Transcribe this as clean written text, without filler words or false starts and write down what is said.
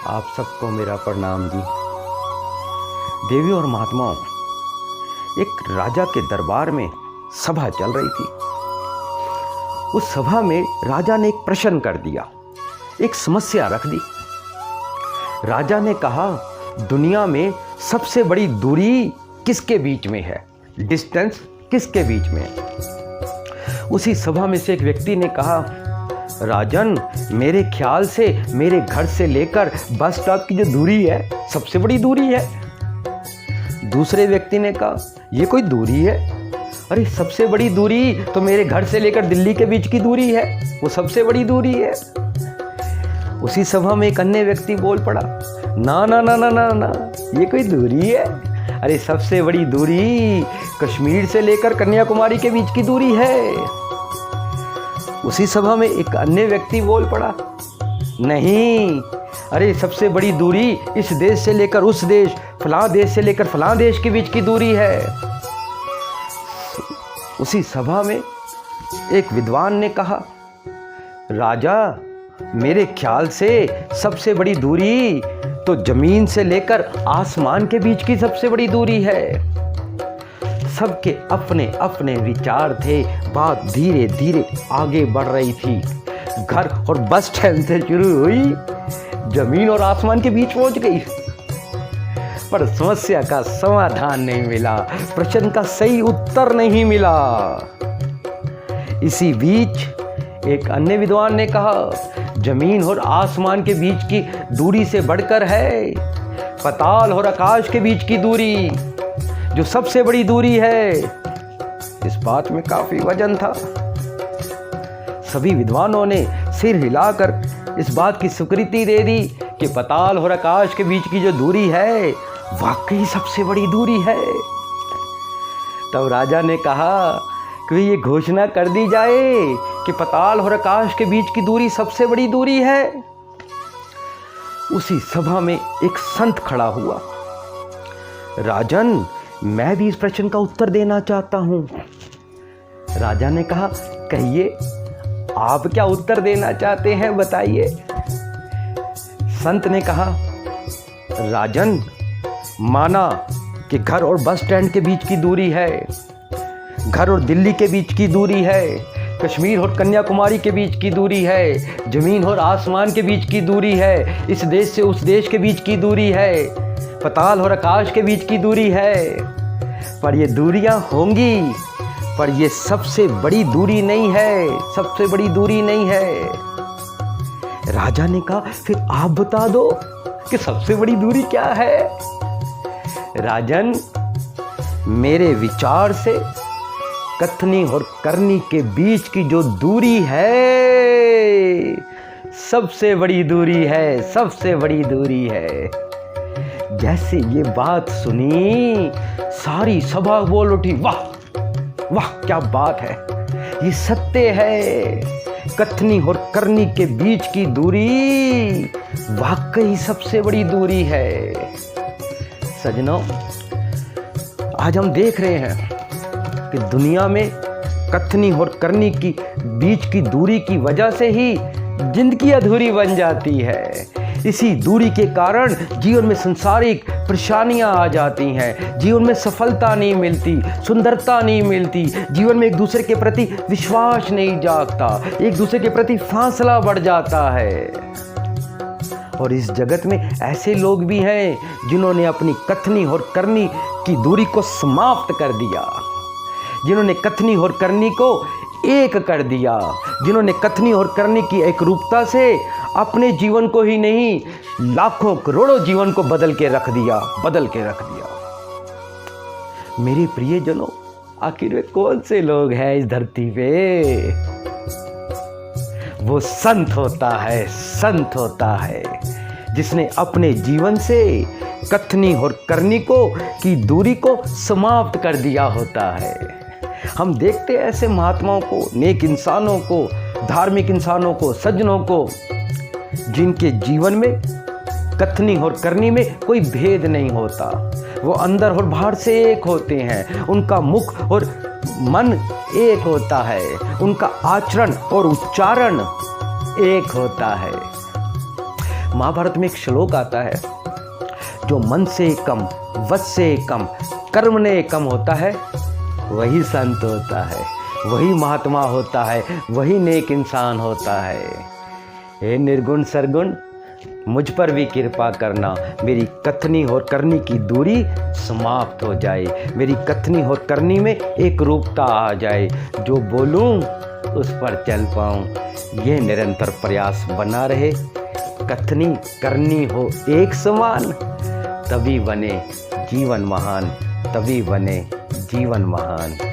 आप सबको मेरा प्रणाम जी। देवी और महात्माओं, एक राजा के दरबार में सभा चल रही थी। उस सभा में राजा ने एक प्रश्न कर दिया, एक समस्या रख दी। राजा ने कहा, दुनिया में सबसे बड़ी दूरी किसके बीच में है? डिस्टेंस किसके बीच में है? उसी सभा में से एक व्यक्ति ने कहा, राजन, मेरे ख्याल से मेरे घर से लेकर बस स्टॉप की जो दूरी है सबसे बड़ी दूरी है। दूसरे व्यक्ति ने कहा, ये कोई दूरी है? अरे सबसे बड़ी दूरी तो मेरे घर से लेकर दिल्ली के बीच की दूरी है, वो सबसे बड़ी दूरी है। उसी सभा में एक अन्य व्यक्ति बोल पड़ा, ना ना ना ना ना ना, ये कोई दूरी है? अरे सबसे बड़ी दूरी कश्मीर से लेकर कन्याकुमारी के बीच की दूरी है। उसी सभा में एक अन्य व्यक्ति बोल पड़ा, नहीं, अरे सबसे बड़ी दूरी इस देश से लेकर उस देश, फलां देश से लेकर फलां देश के बीच की दूरी है। उसी सभा में एक विद्वान ने कहा, राजा, मेरे ख्याल से सबसे बड़ी दूरी तो जमीन से लेकर आसमान के बीच की सबसे बड़ी दूरी है। सबके अपने अपने विचार थे, बात धीरे धीरे आगे बढ़ रही थी। घर और बस स्टैंड से शुरू हुई, जमीन और आसमान के बीच पहुंच गई, पर समस्या का समाधान नहीं मिला, प्रश्न का सही उत्तर नहीं मिला। इसी बीच एक अन्य विद्वान ने कहा, जमीन और आसमान के बीच की दूरी से बढ़कर है पाताल और आकाश के बीच की दूरी, जो सबसे बड़ी दूरी है। इस बात में काफी वजन था। सभी विद्वानों ने सिर हिलाकर इस बात की स्वीकृति दे दी कि पाताल और आकाश के बीच की जो दूरी है वाकई सबसे बड़ी दूरी है। तब राजा ने कहा कि ये घोषणा कर दी जाए कि पाताल और आकाश के बीच की दूरी सबसे बड़ी दूरी है। उसी सभा में एक संत खड़ा हुआ, राजन, मैं भी इस प्रश्न का उत्तर देना चाहता हूं। राजा ने कहा, कहिए, आप क्या उत्तर देना चाहते हैं, बताइए। संत ने कहा, राजन, माना कि घर और बस स्टैंड के बीच की दूरी है, घर और दिल्ली के बीच की दूरी है, कश्मीर और कन्याकुमारी के बीच की दूरी है, जमीन और आसमान के बीच की दूरी है, इस देश से उस देश के बीच की दूरी है, पाताल और आकाश के बीच की दूरी है। पर ये दूरियां होंगी, पर ये सबसे बड़ी दूरी नहीं है, सबसे बड़ी दूरी नहीं है। राजा ने कहा, फिर आप बता दो कि सबसे बड़ी दूरी क्या है। राजन, मेरे विचार से कथनी और करनी के बीच की जो दूरी है सबसे बड़ी दूरी है, सबसे बड़ी दूरी है। जैसे ये बात सुनी, सारी सभा बोल उठी, वाह वाह, क्या बात है, ये सत्य है, कथनी और करनी के बीच की दूरी वाकई सबसे बड़ी दूरी है। सजनों, आज हम देख रहे हैं कि दुनिया में कथनी और करनी की बीच की दूरी की वजह से ही जिंदगी अधूरी बन जाती है। इसी दूरी के कारण जीवन में सांसारिक परेशानियां आ जाती हैं, जीवन में सफलता नहीं मिलती, सुंदरता नहीं मिलती, जीवन में एक दूसरे के प्रति विश्वास नहीं जागता, एक दूसरे के प्रति फासला बढ़ जाता है। और इस जगत में ऐसे लोग भी हैं जिन्होंने अपनी कथनी और करनी की दूरी को समाप्त कर दिया, जिन्होंने कथनी और करनी को एक कर दिया, जिन्होंने कथनी और करनी की एक रूपता से अपने जीवन को ही नहीं, लाखों करोड़ों जीवन को बदल के रख दिया। मेरे प्रियजनों, आखिर वे कौन से लोग हैं इस धरती पे? वो संत होता है जिसने अपने जीवन से कथनी और करनी को की दूरी को समाप्त कर दिया होता है। हम देखते हैं ऐसे महात्माओं को, नेक इंसानों को, धार्मिक इंसानों को, सज्जनों को, जिनके जीवन में कथनी और करनी में कोई भेद नहीं होता, वो अंदर और बाहर से एक होते हैं, उनका मुख और मन एक होता है, उनका आचरण और उच्चारण एक होता है। महाभारत में एक श्लोक आता है, जो मन से कम, वश से कम, कर्म ने कम होता है, वही संत होता है, वही महात्मा होता है, वही नेक इंसान होता है। हे निर्गुण सरगुण, मुझ पर भी कृपा करना, मेरी कथनी और करनी की दूरी समाप्त हो जाए, मेरी कथनी और करनी में एक रूपता आ जाए, जो बोलूं उस पर चल पाऊं। ये निरंतर प्रयास बना रहे, कथनी करनी हो एक समान, तभी बने जीवन महान, तभी बने जीवन महान।